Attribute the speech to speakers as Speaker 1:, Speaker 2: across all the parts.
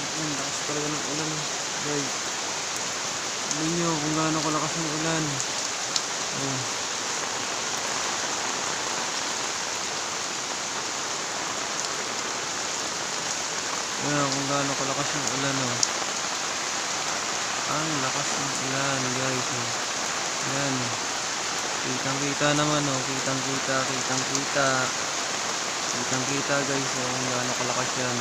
Speaker 1: Ang lakas talaga ng ulan, guys. Tignan nyo kung gaano kalakas ng ulan. Oh. Ayan, kung gaano kalakas yung ulan, oh. Ang lakas ng ulan, guys, oh. Ayan. Kitang kita naman, oh. Kitang kita, kitang kita. Kitang kita, guys, oh. Kung gaano kalakas yan.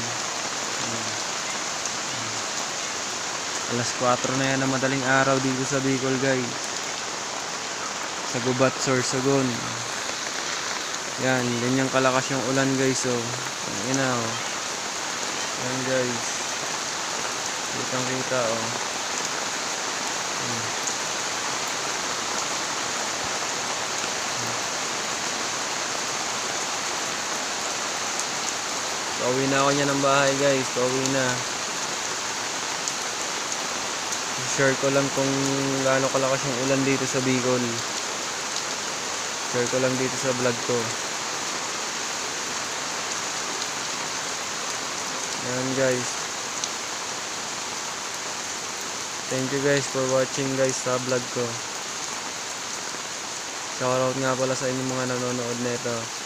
Speaker 1: Alas 4 na yan na madaling araw dito sa Bicol, guys. Sa Gubat, Sorsogon. Yan, ganyang kalakas yung ulan, guys, oh. Ayan na, oh. Yan, guys. Kitang kita, oh. Pauwi na ako niya ng bahay, guys. Pauwi na. Share ko lang kung gaano kalakas yung ulan dito sa Bicol. Share ko lang dito sa vlog ko. Ayan, guys. Thank you, guys, for watching, guys, sa vlog ko. Shoutout nga pala sa inyong mga nanonood nito.